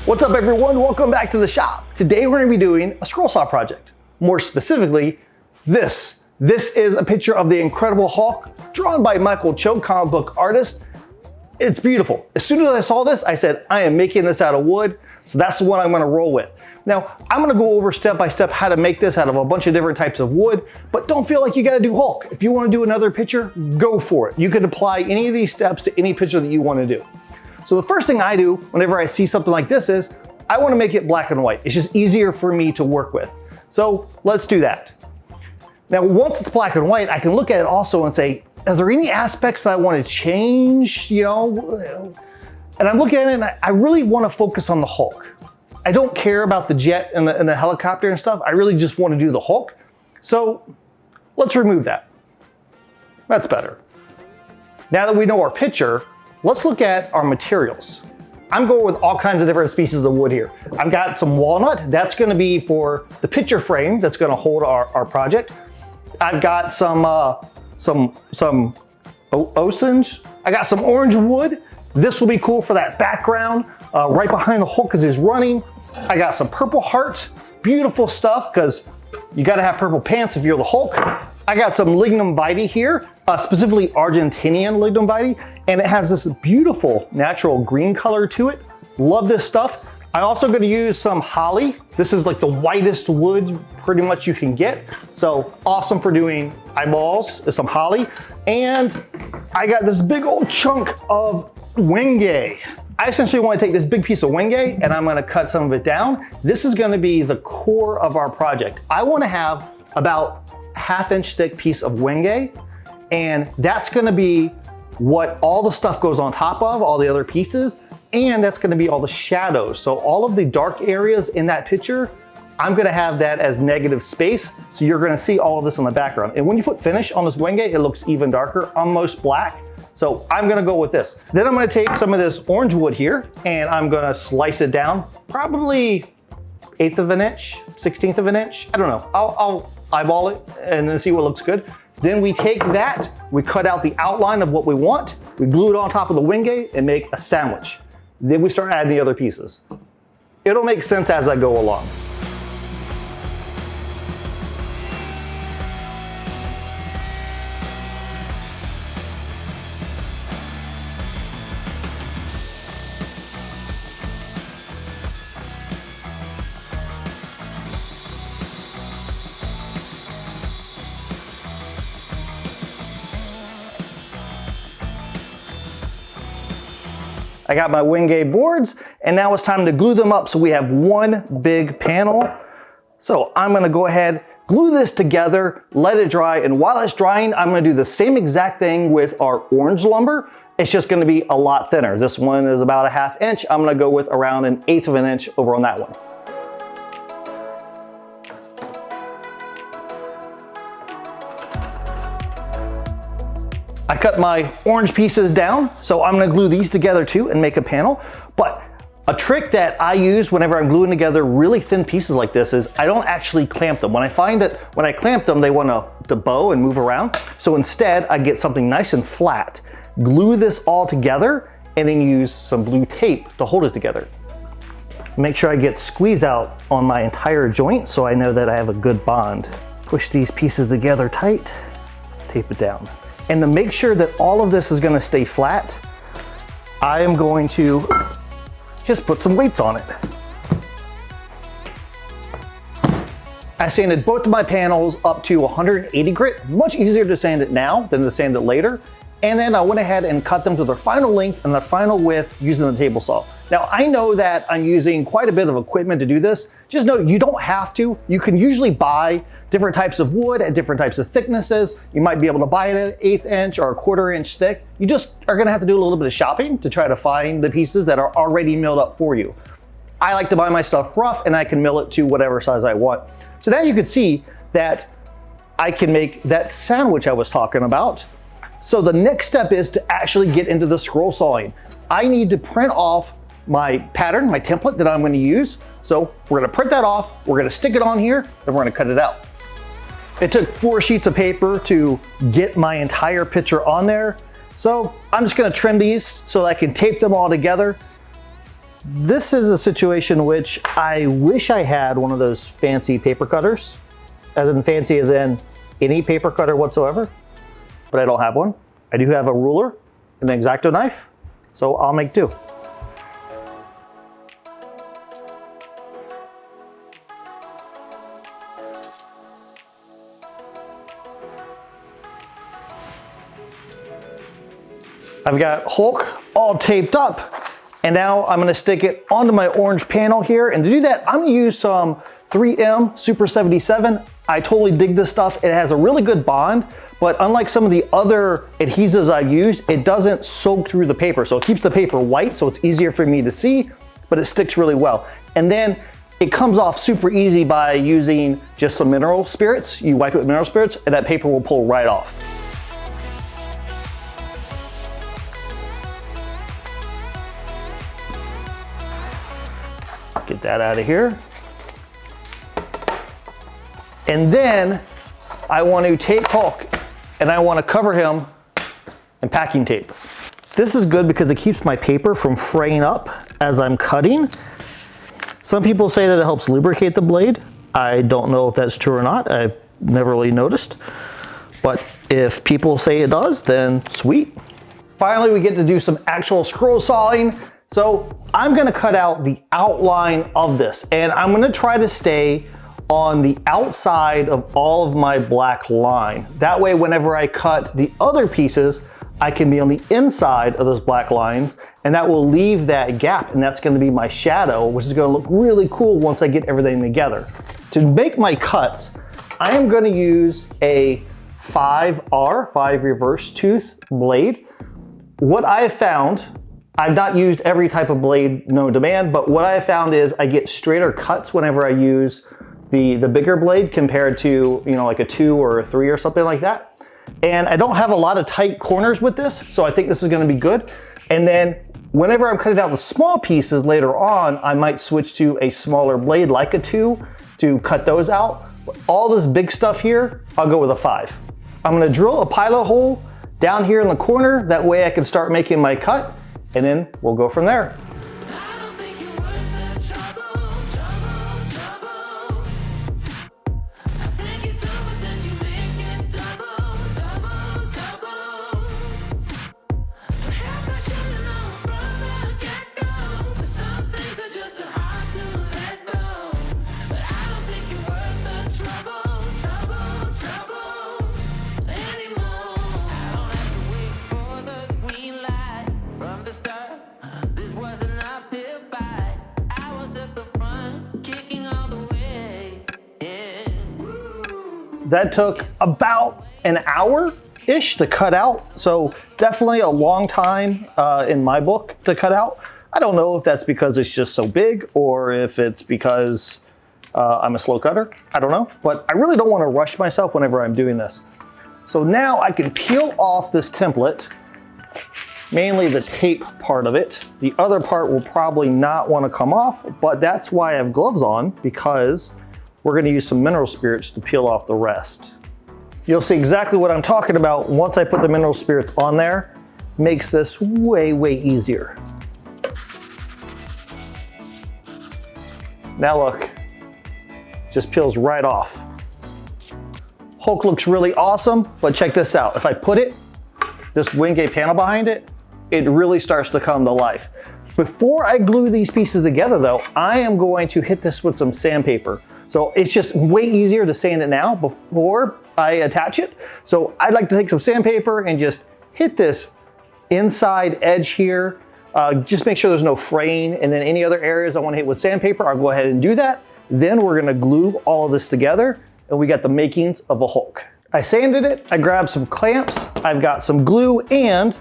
What's up everyone, welcome back to the shop. Today we're going to be doing a scroll saw project. More specifically, this. This is a picture of the Incredible Hulk drawn by Michael Cho, comic book artist. It's beautiful. As soon as I saw this, I said, I am making this out of wood, so that's the one I'm going to roll with. Now, I'm going to go over step by step how to make this out of a bunch of different types of wood, but don't feel like you got to do Hulk. If you want to do another picture, go for it. You can apply any of these steps to any picture that you want to do. So the first thing I do whenever I see something like this is, I want to make it black and white. It's just easier for me to work with. So let's do that. Now, once it's black and white, I can look at it also and say, are there any aspects that I want to change, And I'm looking at it and I really want to focus on the Hulk. I don't care about the jet and the helicopter and stuff. I really just want to do the Hulk. So let's remove that. That's better. Now that we know our picture, let's look at our materials. I'm going with all kinds of different species of wood here. I've got some walnut. That's going to be for the picture frame that's going to hold our project. I've got some osage. I got some orange wood. This will be cool for that background right behind the Hulk as he's running. I got some purple heart. Beautiful stuff because you got to have purple pants if you're the Hulk. I got some lignum vitae here, specifically Argentinian lignum vitae, and it has this beautiful natural green color to it. Love this stuff. I'm also going to use some holly. This is like the whitest wood pretty much you can get. So awesome for doing eyeballs is some holly. And I got this big old chunk of wenge. I essentially want to take this big piece of wenge and I'm going to cut some of it down. This is going to be the core of our project. I want to have about ½ inch thick piece of wenge, and that's going to be what all the stuff goes on top of, all the other pieces, and that's going to be all the shadows. So all of the dark areas in that picture, I'm going to have that as negative space, so you're going to see all of this on the background. And when you put finish on this wenge, it looks even darker, almost black. So I'm going to go with this. Then I'm going to take some of this orange wood here and I'm going to slice it down, probably 1/8 of an inch, 1/16 of an inch. I don't know. I'll eyeball it and then see what looks good. Then we take that, we cut out the outline of what we want, we glue it on top of the wenge and make a sandwich. Then we start adding the other pieces. It'll make sense as I go along. I got my wenge boards, and now it's time to glue them up so we have one big panel. So I'm gonna go ahead, glue this together, let it dry, and while it's drying, I'm gonna do the same exact thing with our orange lumber. It's just gonna be a lot thinner. This one is about ½ inch. I'm gonna go with around 1/8 of an inch over on that one. I cut my orange pieces down, so I'm gonna glue these together too and make a panel. But a trick that I use whenever I'm gluing together really thin pieces like this is I don't actually clamp them. When I find that when I clamp them, they want to bow and move around. So instead, I get something nice and flat, glue this all together, and then use some blue tape to hold it together. Make sure I get squeeze out on my entire joint so I know that I have a good bond. Push these pieces together tight, tape it down. And to make sure that all of this is going to stay flat, I am going to just put some weights on it. I sanded both of my panels up to 180 grit. Much easier to sand it now than to sand it later. And then I went ahead and cut them to their final length and their final width using the table saw. Now I know that I'm using quite a bit of equipment to do this. Just know you don't have to. You can usually buy different types of wood at different types of thicknesses. You might be able to buy it at 1/8 inch or 1/4 inch thick. You just are gonna have to do a little bit of shopping to try to find the pieces that are already milled up for you. I like to buy my stuff rough and I can mill it to whatever size I want. So now you can see that I can make that sandwich I was talking about. So the next step is to actually get into the scroll sawing. I need to print off my pattern, my template that I'm going to use. So we're going to print that off, we're going to stick it on here, then we're going to cut it out. It took 4 sheets of paper to get my entire picture on there. So I'm just going to trim these so that I can tape them all together. This is a situation which I wish I had one of those fancy paper cutters, as in fancy as in any paper cutter whatsoever, but I don't have one. I do have a ruler and an X-Acto knife, so I'll make do. I've got Hulk all taped up, and now I'm gonna stick it onto my orange panel here. And to do that, I'm gonna use some 3M Super 77. I totally dig this stuff. It has a really good bond, but unlike some of the other adhesives I've used, it doesn't soak through the paper. So it keeps the paper white, so it's easier for me to see, but it sticks really well. And then it comes off super easy by using just some mineral spirits. You wipe it with mineral spirits, and that paper will pull right off. Get that out of here. And then I want to take Hulk and I want to cover him in packing tape. This is good because it keeps my paper from fraying up as I'm cutting. Some people say that it helps lubricate the blade. I don't know if that's true or not. I've never really noticed. But if people say it does, then sweet. Finally, we get to do some actual scroll sawing. So I'm gonna cut out the outline of this, and I'm gonna try to stay on the outside of all of my black line. That way, whenever I cut the other pieces, I can be on the inside of those black lines, and that will leave that gap, and that's gonna be my shadow, which is gonna look really cool once I get everything together. To make my cuts, I am gonna use a 5R, 5 reverse tooth blade. What I have found, I've not used every type of blade known to man, but what I found is I get straighter cuts whenever I use the bigger blade compared to, you know, like a 2 or a 3 or something like that. And I don't have a lot of tight corners with this, so I think this is gonna be good. And then whenever I'm cutting out the small pieces later on, I might switch to a smaller blade like a 2 to cut those out. But all this big stuff here, I'll go with a 5. I'm gonna drill a pilot hole down here in the corner. That way I can start making my cut, and then we'll go from there. That took about an hour-ish to cut out, so definitely a long time in my book to cut out. I don't know if that's because it's just so big or if it's because I'm a slow cutter. I don't know, but I really don't want to rush myself whenever I'm doing this. So now I can peel off this template, mainly the tape part of it. The other part will probably not want to come off, but that's why I have gloves on, because we're going to use some mineral spirits to peel off the rest. You'll see exactly what I'm talking about once I put the mineral spirits on there. Makes this way, way easier. Now look, just peels right off. Hulk looks really awesome, but check this out. If I put it, this Wingate panel behind it, it really starts to come to life. Before I glue these pieces together though, I am going to hit this with some sandpaper. So it's just way easier to sand it now before I attach it. So I'd like to take some sandpaper and just hit this inside edge here. Just make sure there's no fraying, and then any other areas I want to hit with sandpaper, I'll go ahead and do that. Then we're gonna glue all of this together, and we got the makings of a Hulk. I sanded it, I grabbed some clamps, I've got some glue, and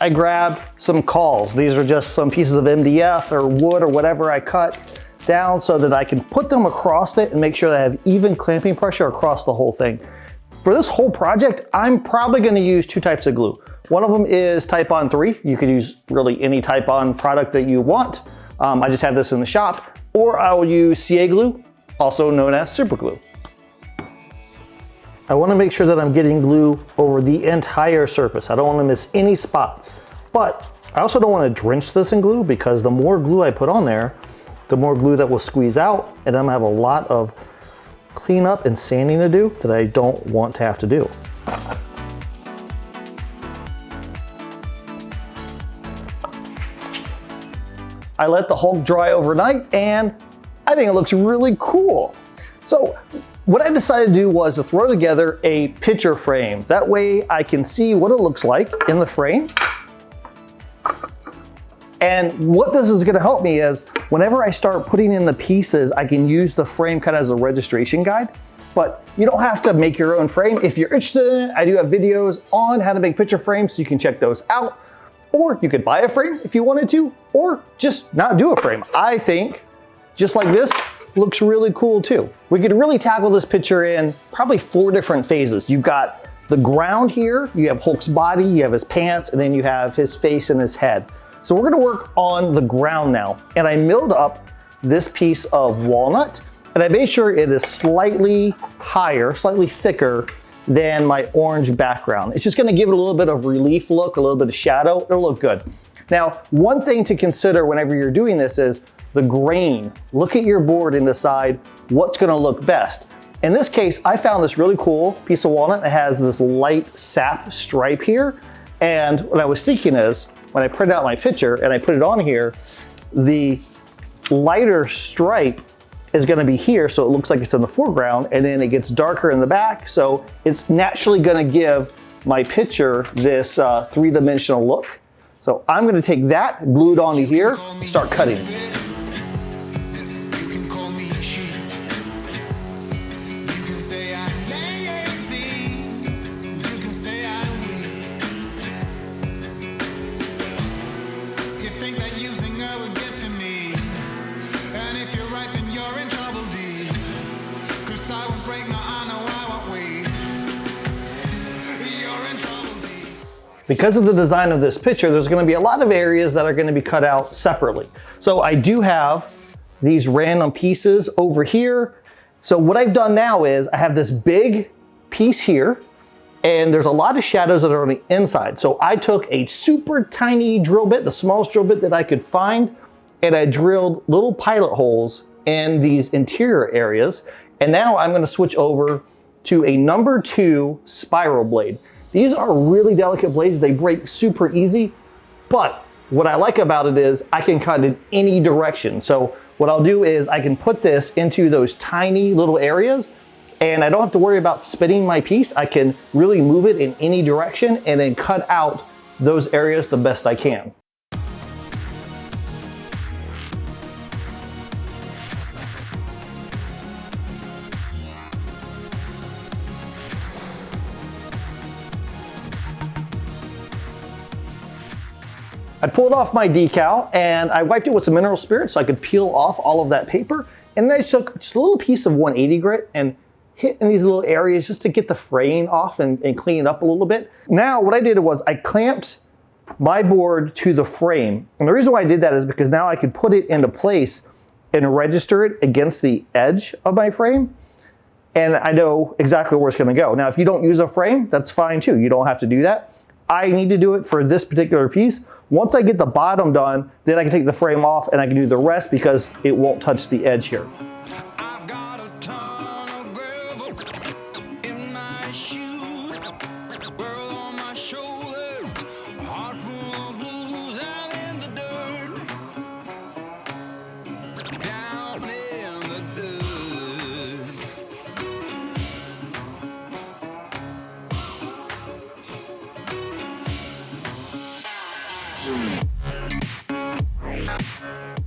I grabbed some cawls. These are just some pieces of MDF or wood or whatever I cut down so that I can put them across it and make sure that I have even clamping pressure across the whole thing. For this whole project, I'm probably gonna use 2 types of glue. One of them is Type-On 3. You could use really any Type-On product that you want. I just have this in the shop. Or I will use CA glue, also known as super glue. I wanna make sure that I'm getting glue over the entire surface. I don't wanna miss any spots. But I also don't want to drench this in glue because the more glue I put on there, the more glue that will squeeze out, and I'm gonna have a lot of cleanup and sanding to do that I don't want to have to do. I let the Hulk dry overnight and I think it looks really cool. So what I decided to do was to throw together a picture frame. That way I can see what it looks like in the frame. And what this is gonna help me is whenever I start putting in the pieces, I can use the frame kind of as a registration guide. But you don't have to make your own frame. If you're interested in it, I do have videos on how to make picture frames, so you can check those out. Or you could buy a frame if you wanted to, or just not do a frame. I think just like this looks really cool too. We could really tackle this picture in probably 4 different phases. You've got the ground here, you have Hulk's body, you have his pants, and then you have his face and his head. So we're gonna work on the ground now. And I milled up this piece of walnut, and I made sure it is slightly higher, slightly thicker than my orange background. It's just gonna give it a little bit of relief look, a little bit of shadow. It'll look good. Now, one thing to consider whenever you're doing this is the grain. Look at your board and decide what's gonna look best. In this case, I found this really cool piece of walnut. It has this light sap stripe here. And what I was thinking is, when I printed out my picture and I put it on here, the lighter stripe is gonna be here, so it looks like it's in the foreground, and then it gets darker in the back, so it's naturally gonna give my picture this 3-dimensional look. So I'm gonna take that, glue it onto here, and start cutting. Because of the design of this picture, there's gonna be a lot of areas that are gonna be cut out separately. So I do have these random pieces over here. So what I've done now is I have this big piece here, and there's a lot of shadows that are on the inside. So I took a super tiny drill bit, the smallest drill bit that I could find, and I drilled little pilot holes in these interior areas. And now I'm gonna switch over to a number 2 spiral blade. These are really delicate blades. They break super easy, but what I like about it is I can cut in any direction. So what I'll do is I can put this into those tiny little areas, and I don't have to worry about spinning my piece. I can really move it in any direction and then cut out those areas the best I can. I pulled off my decal and I wiped it with some mineral spirits so I could peel off all of that paper. And then I took just a little piece of 180 grit and hit in these little areas just to get the fraying off and clean it up a little bit. Now what I did was I clamped my board to the frame. And the reason why I did that is because now I could put it into place and register it against the edge of my frame. And I know exactly where it's gonna go. Now, if you don't use a frame, that's fine too. You don't have to do that. I need to do it for this particular piece. Once I get the bottom done, then I can take the frame off and I can do the rest because it won't touch the edge here. I've got a ton of gravel in my shoe, world on my shoulder, heart full of blues out in the dirt, down in the dirt.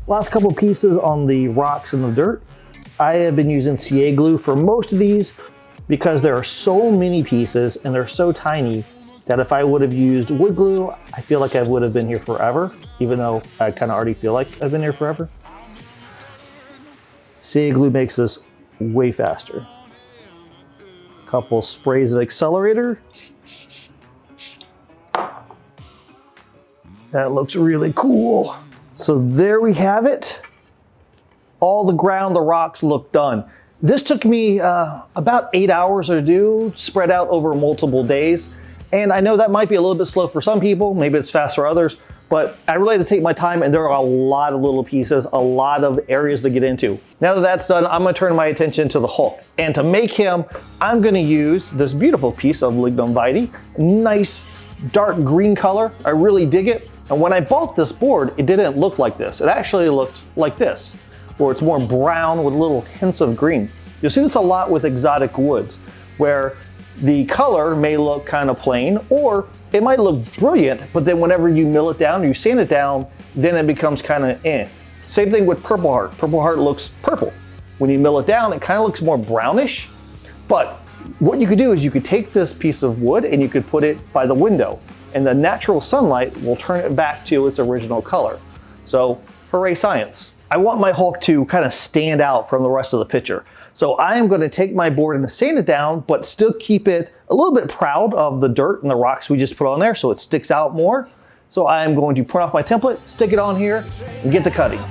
Last couple pieces on the rocks and the dirt. I have been using CA glue for most of these because there are so many pieces and they're so tiny that if I would have used wood glue, I feel like I would have been here forever, even though I kind of already feel like I've been here forever. CA glue makes this way faster. Couple sprays of accelerator. That looks really cool. So there we have it. All the ground, the rocks look done. This took me about 8 hours to do, spread out over multiple days. And I know that might be a little bit slow for some people, maybe it's fast for others, but I really had to take my time, and there are a lot of little pieces, a lot of areas to get into. Now that that's done, I'm gonna turn my attention to the Hulk. And to make him, I'm gonna use this beautiful piece of lignum vitae, nice dark green color. I really dig it. And when I bought this board, it didn't look like this. It actually looked like this, where it's more brown with little hints of green. You'll see this a lot with exotic woods, where the color may look kind of plain, or it might look brilliant, but then whenever you mill it down, or you sand it down, then it becomes kind of eh. Same thing with Purple Heart. Purple Heart looks purple. When you mill it down, it kind of looks more brownish. But what you could do is you could take this piece of wood and you could put it by the window, and the natural sunlight will turn it back to its original color. So, hooray science. I want my Hulk to kind of stand out from the rest of the picture. So I am going to take my board and sand it down, but still keep it a little bit proud of the dirt and the rocks we just put on there so it sticks out more. So I am going to print off my template, stick it on here, and get to cutting.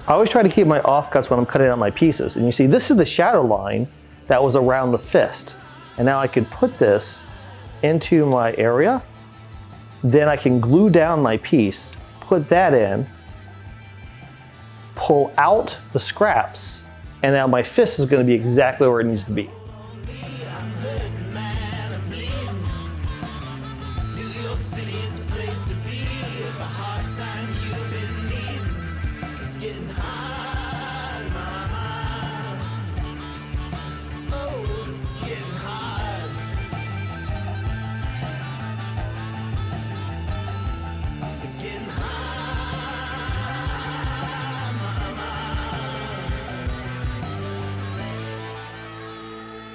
I always try to keep my offcuts when I'm cutting out my pieces. And you see, this is the shadow line that was around the fist. And now I can put this into my area. Then I can glue down my piece, put that in, pull out the scraps, and now my fist is going to be exactly where it needs to be.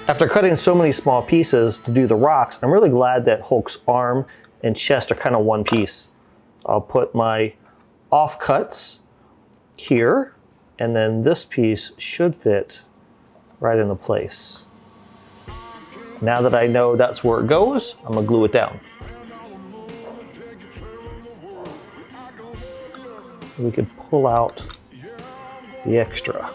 After cutting so many small pieces to do the rocks, I'm really glad that Hulk's arm and chest are kind of one piece. I'll put my offcuts here, and then this piece should fit right into place. Now that I know that's where it goes, I'm gonna glue it down. We could pull out the extra.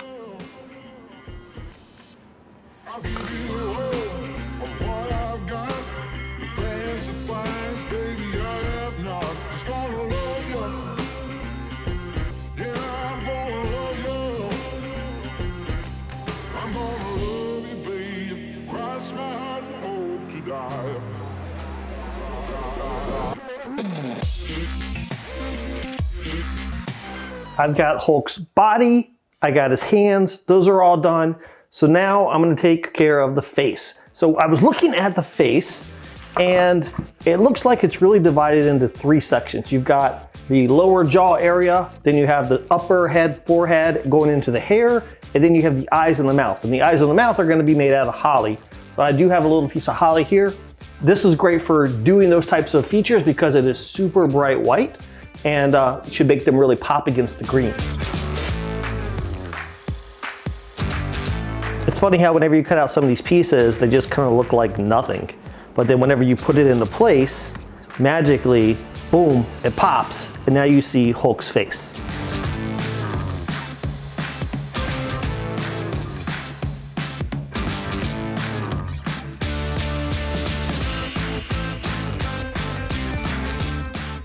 I've got Hulk's body, I got his hands, those are all done. So now I'm gonna take care of the face. So I was looking at the face, and it looks like it's really divided into three sections. You've got the lower jaw area, then you have the upper head, forehead going into the hair, and then you have the eyes and the mouth. And the eyes and the mouth are gonna be made out of holly. So I do have a little piece of holly here. This is great for doing those types of features because it is super bright white, and should make them really pop against the green. It's funny how whenever you cut out some of these pieces, they just kind of look like nothing. But then whenever you put it into place, magically, boom, it pops, and now you see Hulk's face.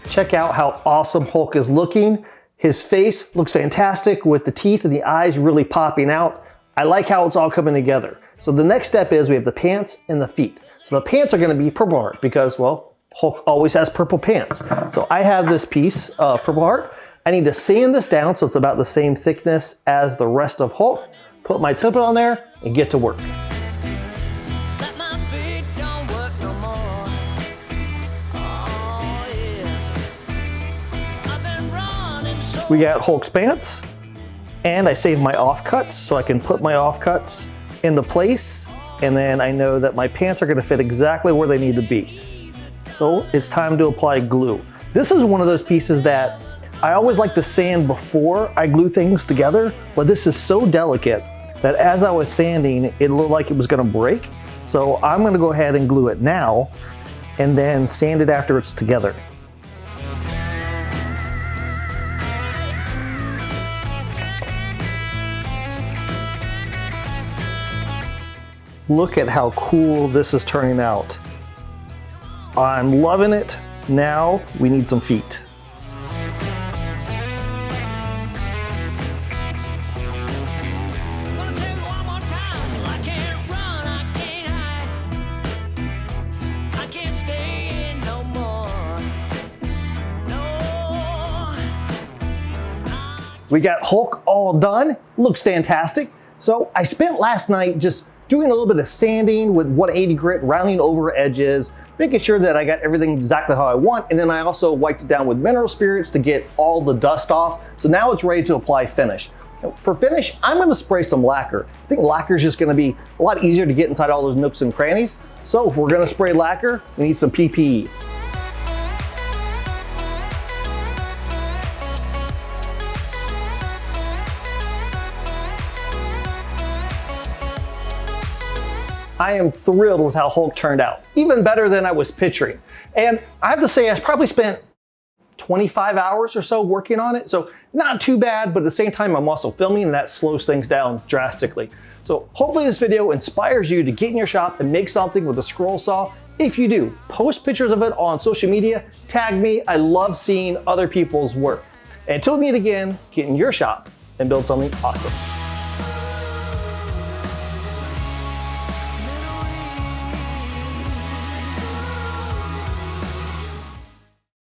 Check out how awesome Hulk is looking. His face looks fantastic with the teeth and the eyes really popping out. I like how it's all coming together. So the next step is we have the pants and the feet. So the pants are gonna be Purple Heart because, well, Hulk always has purple pants. So I have this piece of Purple Heart. I need to sand this down so it's about the same thickness as the rest of Hulk. Put my template on there and get to work. We got Hulk's pants, and I saved my offcuts so I can put my offcuts into place, and then I know that my pants are gonna fit exactly where they need to be. So it's time to apply glue. This is one of those pieces that I always like to sand before I glue things together, but this is so delicate. that as I was sanding, it looked like it was gonna break. So I'm gonna go ahead and glue it now and then sand it after it's together. Look at how cool this is turning out. I'm loving it. Now we need some feet. Gonna tell you one more time. I can't run, I can't hide. I can't stay in no more. No. We got Hulk all done. Looks fantastic. So I spent last night just doing a little bit of sanding with 180 grit, rounding over edges, making sure that I got everything exactly how I want. And then I also wiped it down with mineral spirits to get all the dust off. So now it's ready to apply finish. For finish, I'm gonna spray some lacquer. I think lacquer is just gonna be a lot easier to get inside all those nooks and crannies. So if we're gonna spray lacquer, we need some PPE. I am thrilled with how Hulk turned out. Even better than I was picturing. And I have to say, I probably spent 25 hours or so working on it. So not too bad, but at the same time, I'm also filming and that slows things down drastically. So hopefully this video inspires you to get in your shop and make something with a scroll saw. If you do, post pictures of it on social media, tag me. I love seeing other people's work. And until we meet again, get in your shop and build something awesome.